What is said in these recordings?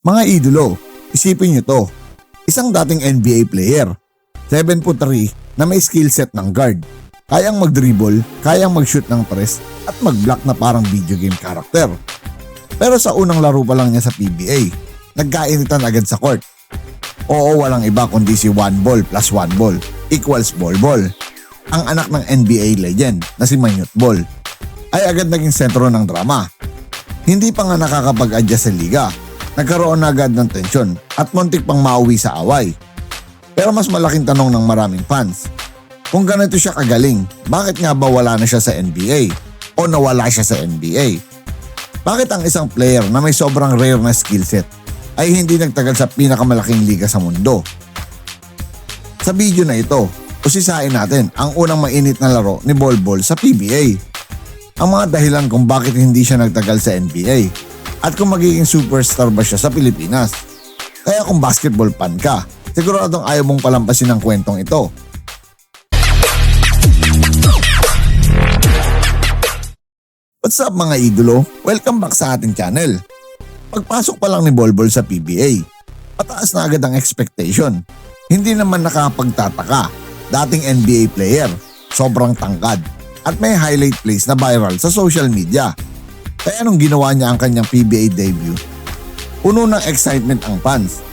Mga idolo, isipin nyo to. Isang dating NBA player, 7'3" na may skill set ng guard. Kayang mag-dribble, kayang mag-shoot ng press at mag-block na parang video game character. Pero sa unang laro pa lang niya sa PBA, nagkainitan agad sa court. Oo, walang iba kundi si 1 ball plus 1 ball equals ball. Ang anak ng NBA legend na si Manute Bol ay agad naging sentro ng drama. Hindi pa nga nakakapag-adjust sa liga, nagkaroon na agad ng tensyon at muntik pang mauwi sa away. Pero mas malaking tanong ng maraming fans, kung ganito siya kagaling, bakit nga ba wala na siya sa NBA o nawala siya sa NBA? Bakit ang isang player na may sobrang rare na skill set ay hindi nagtagal sa pinakamalaking liga sa mundo? Sa video na ito, usisain natin ang unang mainit na laro ni Bol Bol sa PBA. Ang mga dahilan kung bakit hindi siya nagtagal sa NBA at kung magiging superstar ba siya sa Pilipinas. Kaya kung basketball fan ka, siguradong ayaw mong palampasin ang kwentong ito. What's up mga idolo? Welcome back sa ating channel. Pagpasok pa lang ni Bol Bol sa PBA, pataas na agad ang expectation. Hindi naman nakapagtataka, dating NBA player, sobrang tangkad, at may highlight plays na viral sa social media. Kaya nung ginawa niya ang kanyang PBA debut, puno ng excitement ang fans.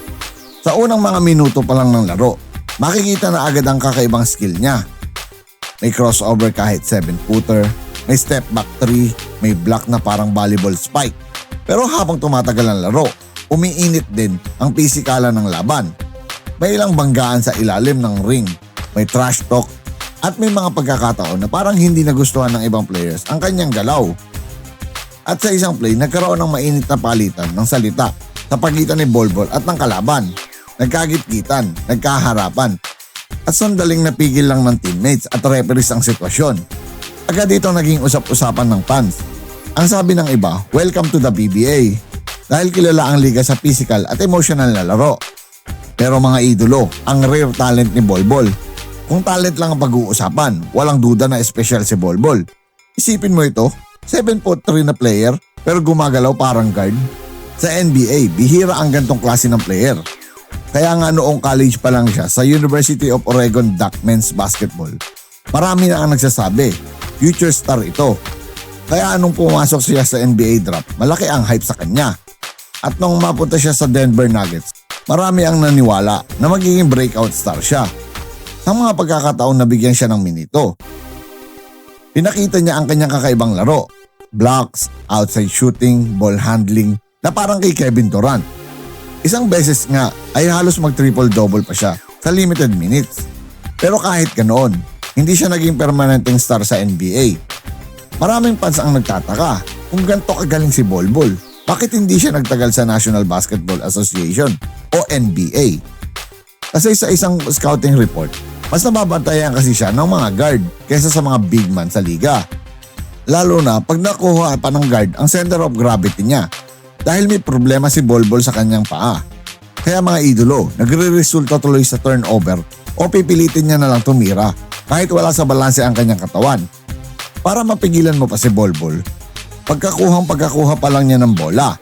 Sa unang mga minuto pa lang ng laro, makikita na agad ang kakaibang skill niya. May crossover kahit 7-footer, may step back 3, may block na parang volleyball spike. Pero habang tumatagal ang laro, umiinit din ang pisikalan ng laban. May ilang banggaan sa ilalim ng ring, may trash talk, at may mga pagkakataon na parang hindi nagustuhan ng ibang players ang kanyang galaw. At sa isang play, nagkaroon ng mainit na palitan ng salita sa pagitan ni Bol Bol at ng kalaban. Nagkagitgitan, nagkaharapan, at sandaling napigil lang ng teammates at referees ang sitwasyon. Agad dito naging usap-usapan ng fans. Ang sabi ng iba, welcome to the PBA, dahil kilala ang liga sa physical at emotional na laro. Pero mga idolo, ang rare talent ni Bol Bol. Kung talent lang ang pag-uusapan, walang duda na espesyal si Bol Bol. Isipin mo ito, 7'3" na player pero gumagalaw parang guard. Sa NBA, bihira ang gantong klase ng player. Kaya nga noong college pa lang siya sa University of Oregon Duck Men's Basketball, marami na ang nagsasabi, future star ito. Kaya anong pumasok siya sa NBA draft, malaki ang hype sa kanya. At nung mapunta siya sa Denver Nuggets, marami ang naniwala na magiging breakout star siya. Sa mga pagkakataon na bigyan siya ng minito, pinakita niya ang kanyang kakaibang laro, blocks, outside shooting, ball handling, na parang kay Kevin Durant. Isang beses nga ay halos mag-triple-double pa siya sa limited minutes. Pero kahit ganoon, hindi siya naging permanenteng star sa NBA. Maraming fans ang nagtataka kung ganito kagaling si Bol Bol, bakit hindi siya nagtagal sa National Basketball Association o NBA? Kasi sa isang scouting report, mas nababantayan kasi siya ng mga guard kaysa sa mga big man sa liga. Lalo na pag nakuha pa ng guard ang center of gravity niya dahil may problema si Bol Bol sa kanyang paa. Kaya mga idolo, nagre-resulta tuloy sa turnover o pipilitin niya na lang tumira kahit wala sa balanse ang kanyang katawan. Para mapigilan mo pa si Bol Bol, pagkakuha pa lang niya ng bola,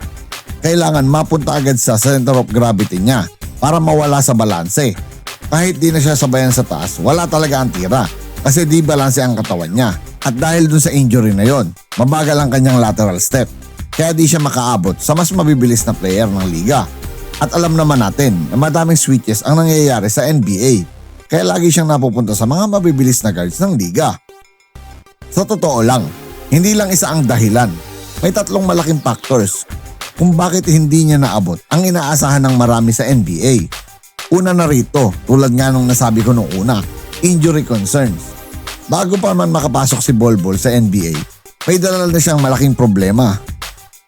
kailangan mapunta agad sa center of gravity niya para mawala sa balanse. Kahit di na siya sabayan sa taas, wala talaga ang tira kasi di balanse ang katawan niya. At dahil dun sa injury na yon, mabagal ang kanyang lateral step. Kaya di siya makaabot sa mas mabibilis na player ng liga. At alam naman natin na madaming switches ang nangyayari sa NBA. Kaya lagi siyang napupunta sa mga mabibilis na guards ng liga. Sa totoo lang, hindi lang isa ang dahilan. May tatlong malaking factors kung bakit hindi niya naabot ang inaasahan ng marami sa NBA. Una na rito, tulad nga nung nasabi ko nung una, injury concerns. Bago pa man makapasok si Bol Bol sa NBA, may dala na siyang malaking problema.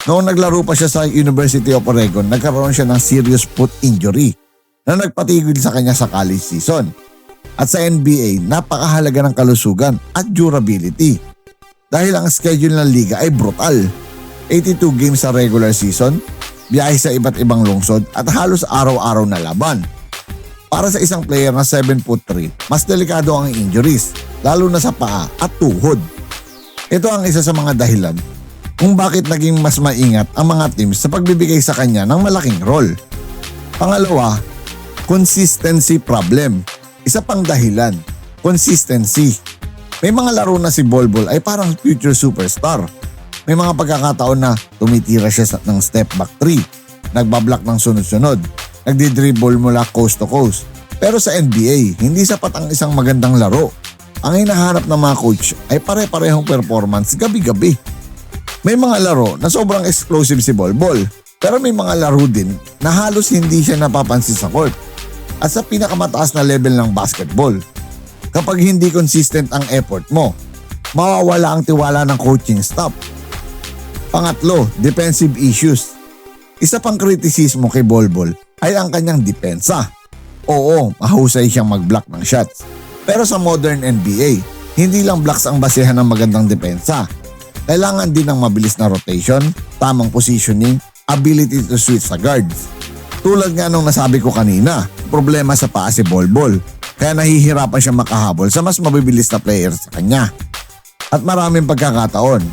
Noong naglaro pa siya sa University of Oregon, nagkaroon siya ng serious foot injury na nagpatigil sa kanya sa college season. At sa NBA, napakahalaga ng kalusugan at durability. Dahil ang schedule ng liga ay brutal. 82 games sa regular season, biyahe sa iba't ibang lungsod at halos araw-araw na laban. Para sa isang player na 7'3", mas delikado ang injuries, lalo na sa paa at tuhod. Ito ang isa sa mga dahilan kung bakit naging mas maingat ang mga teams sa pagbibigay sa kanya ng malaking role. Pangalawa, consistency problem. Isa pang dahilan, consistency. May mga laro na si Bolbol ay parang future superstar. May mga pagkakataon na tumitira siya ng step back 3, nagbablock ng sunod-sunod, nagdi-dribble mula coast to coast. Pero sa NBA, hindi sapat ang isang magandang laro. Ang hinahanap ng mga coach ay pare-parehong performance gabi-gabi. May mga laro na sobrang explosive si Bolbol, pero may mga laro din na halos hindi siya napapansin sa court at sa pinakamataas na level ng basketball. Kapag hindi consistent ang effort mo, mawawala ang tiwala ng coaching staff. Pangatlo, defensive issues. Isa pang kritisismo kay Bolbol ay ang kanyang depensa. Oo, mahusay siyang mag-block ng shots. Pero sa modern NBA, hindi lang blocks ang basehan ng magandang depensa. Kailangan din ng mabilis na rotation, tamang positioning, ability to switch sa guards. Tulad nga nung nasabi ko kanina, problema sa paa si Bolbol, kaya nahihirapan siya makahabol sa mas mabibilis na player sa kanya. At maraming pagkakataon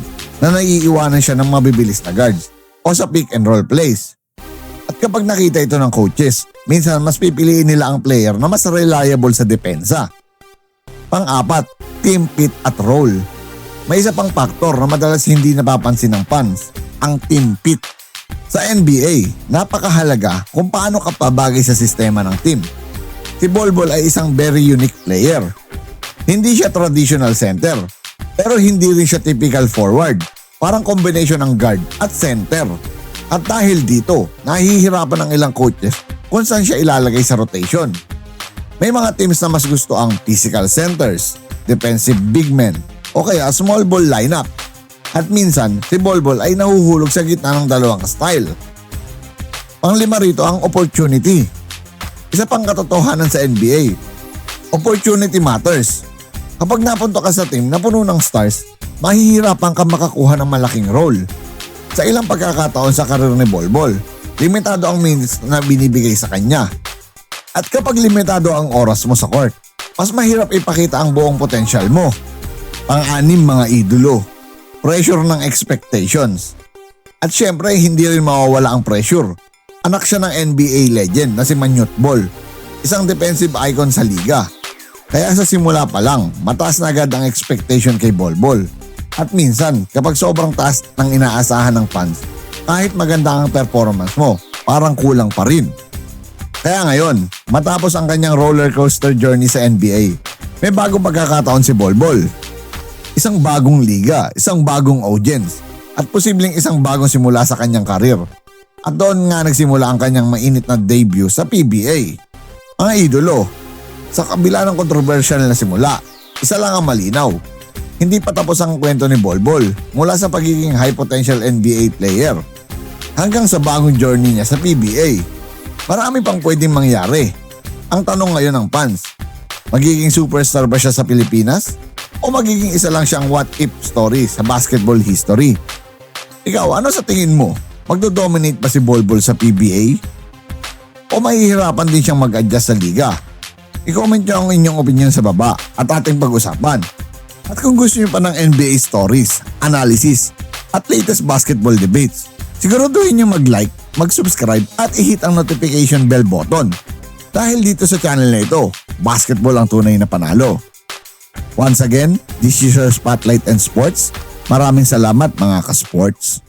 na naiiwanan siya ng mabibilis na guards o sa pick and roll plays. At kapag nakita ito ng coaches, minsan mas pipiliin nila ang player na mas reliable sa depensa. Pang-apat, team fit at role. May isa pang faktor na madalas hindi napapansin ng fans, ang team fit. Sa NBA, napakahalaga kung paano ka pabagay sa sistema ng team. Si Bolbol ay isang very unique player. Hindi siya traditional center, pero hindi rin siya typical forward. Parang combination ng guard at center. At dahil dito, nahihirapan ng ilang coaches kung saan siya ilalagay sa rotation. May mga teams na mas gusto ang physical centers, defensive big men, o kaya small ball lineup. At minsan, si Bolbol ay nahuhulog sa gitna ng dalawang style. Panglima rito ang opportunity. Isa pang katotohanan sa NBA, opportunity matters. Kapag napunta ka sa team na puno ng stars, mahihirapan ka makakuha ng malaking role. Sa ilang pagkakataon sa karir ni Bolbol, limitado ang minutes na binibigay sa kanya. At kapag limitado ang oras mo sa court, mas mahirap ipakita ang buong potensyal mo. Pang-anim, mga idolo, pressure ng expectations. At syempre, hindi rin mawawala ang pressure. Anak siya ng NBA legend na si Manute Bol, isang defensive icon sa liga. Kaya sa simula pa lang, mataas na agad ang expectation kay Bolbol. At minsan, kapag sobrang taas ng inaasahan ng fans, kahit maganda ang performance mo, parang kulang pa rin. Kaya ngayon, matapos ang kanyang roller coaster journey sa NBA, may bagong pagkakataon si Bolbol. Isang bagong liga, isang bagong audience, at posibleng isang bagong simula sa kanyang karir. At doon nga nagsimula ang kanyang mainit na debut sa PBA. Mga idolo, sa kabila ng kontrobersyal na simula, isa lang ang malinaw. Hindi pa tapos ang kwento ni Bolbol mula sa pagiging high potential NBA player hanggang sa bagong journey niya sa PBA. Marami pang pwedeng mangyari. Ang tanong ngayon ng fans, magiging superstar ba siya sa Pilipinas? O magiging isa lang siyang what-if story sa basketball history? Ikaw, ano sa tingin mo? Magdo-dominate ba si Bolbol sa PBA? O mahihirapan din siyang mag-adjust sa liga? I-comment nyo ang inyong opinion sa baba at ating pag-usapan. At kung gusto nyo pa ng NBA stories, analysis, at latest basketball debates, siguraduhin nyo mag-like, mag-subscribe at i-hit ang notification bell button. Dahil dito sa channel na ito, basketball ang tunay na panalo. Once again, this is your Spotlight and Sports. Maraming salamat mga ka-sports.